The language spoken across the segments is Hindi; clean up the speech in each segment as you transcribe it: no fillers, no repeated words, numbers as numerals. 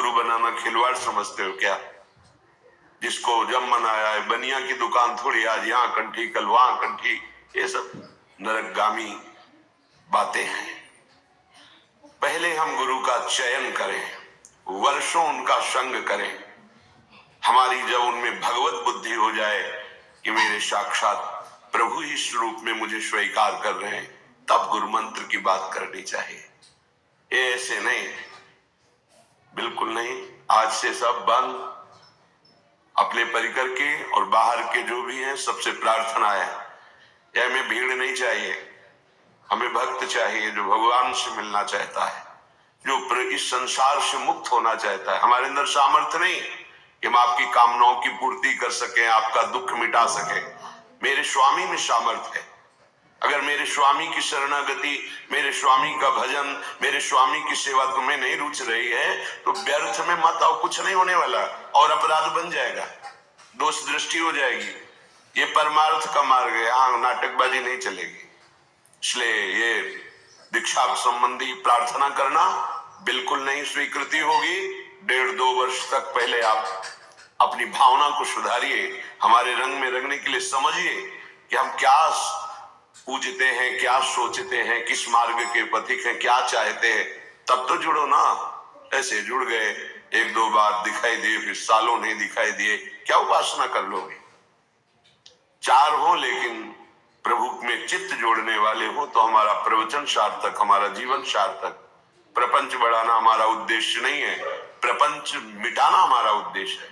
गुरु बनाना खिलवाड़ समझते हो क्या? जिसको जब मन आया है, बनिया की दुकान थोड़ी, आज यहाँ कंठी कल वहां कंठी, ये सब नरकगामी बातें हैं। पहले हम गुरु का चयन करें, वर्षों उनका संग करें। हमारी जब उनमें भगवत बुद्धि हो जाए कि मेरे साक्षात प्रभु ही स्वरूप में मुझे स्वीकार कर रहे हैं, तब गुरु मंत्र की बात करनी चाहिए। ऐसे नहीं, बिल्कुल नहीं। आज से सब बंद। अपने परिकर के और बाहर के जो भी हैं सबसे प्रार्थना है, हमें भीड़ नहीं चाहिए, हमें भक्त चाहिए जो भगवान से मिलना चाहता है, जो इस संसार से मुक्त होना चाहता है। हमारे अंदर सामर्थ्य नहीं कि हम आपकी कामनाओं की पूर्ति कर सकें, आपका दुख मिटा सकें। मेरे स्वामी में सामर्थ्य है। अगर मेरे स्वामी की शरणागति, मेरे स्वामी का भजन, मेरे स्वामी की सेवा तुम्हें नहीं रुच रही है तो व्यर्थ में मत आओ, कुछ नहीं होने वाला और अपराध बन जाएगा, दोष दृष्टि हो जाएगी। ये परमार्थ का मार्ग है, यहाँ नाटकबाजी नहीं चलेगी। इसलिए ये दीक्षा संबंधी प्रार्थना करना बिल्कुल नहीं स्वीकृति होगी। 1.5-2 वर्ष तक पहले आप अपनी भावना को सुधारिए, हमारे रंग में रंगने के लिए समझिए कि हम क्या पूजते हैं, क्या सोचते हैं, किस मार्ग के पथिक हैं, क्या चाहते हैं, तब तो जुड़ो ना। ऐसे जुड़ गए, 1-2 बार दिखाई दिए, फिर सालों नहीं दिखाई दिए, क्या उपासना कर लोगे? 4 हो लेकिन प्रभु में चित्त जोड़ने वाले हो तो हमारा प्रवचन सार्थक, हमारा जीवन सार्थक। प्रपंच बढ़ाना हमारा उद्देश्य नहीं है, प्रपंच मिटाना हमारा उद्देश्य है।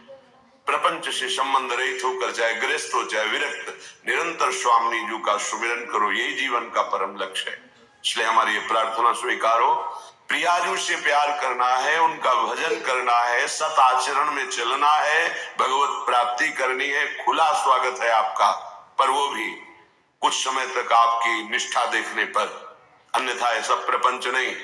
प्रपंच से संबंध रहित होकर, चाहे गृहस्थ हो चाहे विरक्त, निरंतर स्वामी जी का सुमिरन करो, यही जीवन का परम लक्ष्य है। इसलिए हमारी ये प्रार्थना स्वीकारो। प्रियाजू से प्यार करना है, उनका भजन करना है, सत आचरण में चलना है, भगवत प्राप्ति करनी है। खुला स्वागत है आपका, पर वो भी कुछ समय तक आपकी निष्ठा देखने पर, अन्यथा ऐसा प्रपंच नहीं।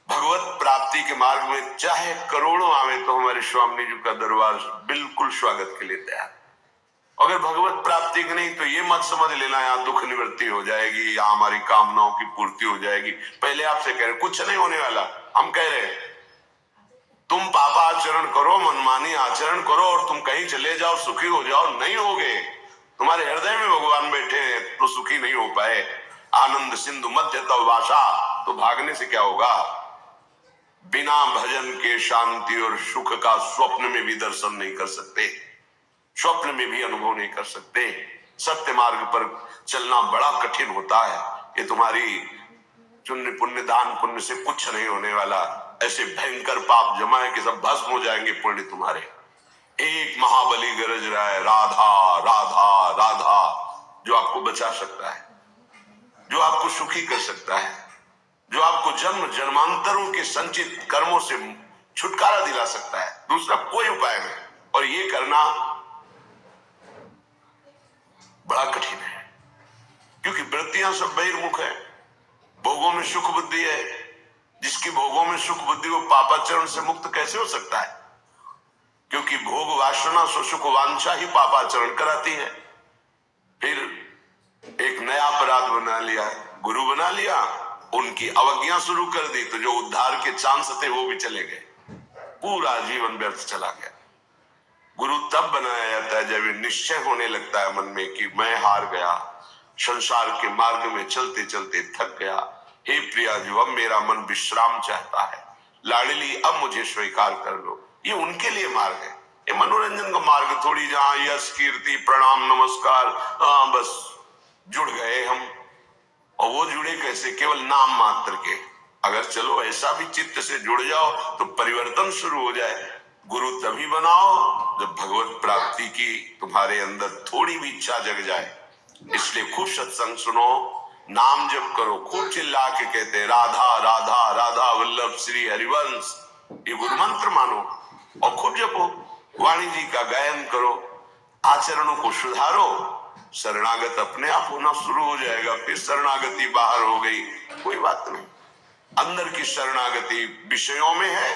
भगवत प्राप्ति के मार्ग में चाहे करोड़ों आवे तो हमारे स्वामी जी का दरबार बिल्कुल स्वागत के लिए तैयार। अगर भगवत प्राप्ति की नहीं तो ये मत समझ लेना यहाँ दुख निवृत्ति हो जाएगी, यहाँ हमारी कामनाओं की पूर्ति हो जाएगी। पहले आपसे कह रहे कुछ नहीं होने वाला। हम कह रहे तुम पापाचरण करो, मनमानी आचरण करो और तुम कहीं चले जाओ, सुखी हो जाओ, नहीं होगे। तुम्हारे हृदय में भगवान बैठे हैं तो सुखी नहीं हो पाए। आनंद सिंधु मध्य तव वासा, तो भागने से क्या होगा? बिना भजन के शांति और सुख का स्वप्न में भी दर्शन नहीं कर सकते, स्वप्न में भी अनुभव नहीं कर सकते। सत्य मार्ग पर चलना बड़ा कठिन होता है। ये तुम्हारी पुण्य पुण्य दान पुण्य से कुछ नहीं होने वाला। ऐसे भयंकर पाप जमा है कि सब भस्म हो जाएंगे पुण्य तुम्हारे। एक महाबली गरज रहा है, राधा राधा राधा, जो आपको बचा सकता है, जो आपको सुखी कर सकता है, जो आपको जन्म जन्मांतरों के संचित कर्मों से छुटकारा दिला सकता है। दूसरा कोई उपाय नहीं। और ये करना बड़ा कठिन है, क्योंकि वृत्तियां सब बहिर्मुख है। भोगों में सुख बुद्धि है, जिसकी भोगों में सुख बुद्धि वो पापाचरण से मुक्त कैसे हो सकता है? क्योंकि भोग वासना सो सुख वांछा ही पापाचरण कराती है। फिर एक नया अपराध बना लिया, गुरु बना लिया, उनकी अवज्ञा शुरू कर दी तो जो उद्धार के चांस थे वो भी चले गए, पूरा जीवन व्यर्थ चला गया। गुरु तब बनाया जाता है जब निश्चय होने लगता है मन में कि मैं हार गया, संसार के मार्ग में चलते चलते थक गया। हे प्रिया जो अब मेरा मन विश्राम चाहता है, लाडली अब मुझे स्वीकार कर लो। ये उनके लिए मार्ग है, ये मनोरंजन का मार्ग थोड़ी जहां यश कीर्ति प्रणाम नमस्कार, बस जुड़ गए हम। और वो जुड़े कैसे? केवल नाम मात्र के। अगर चलो ऐसा भी चित्त से जुड़ जाओ तो परिवर्तन शुरू हो जाए। गुरु तभी बनाओ जब भगवत प्राप्ति की तुम्हारे अंदर थोड़ी भी इच्छा जग जाए। इसलिए खूब सत्संग सुनो, नाम जप करो, खूब चिल्ला के कहते राधा राधा राधा वल्लभ श्री हरिवंश, ये गुरु मंत्र मानो और खूब जपो। वाणी जी का गायन करो, आचरणों को सुधारो, शरणागत अपने आप होना शुरू हो जाएगा। फिर शरणागति बाहर हो गई, कोई बात नहीं। अंदर की शरणागति विषयों में है,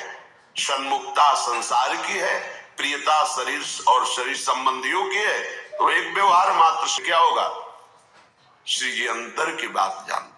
सन्मुखता संसार की है, प्रियता शरीर और शरीर संबंधियों की है। तो एक व्यवहार मात्र से क्या होगा? श्री जी अंतर की बात जानते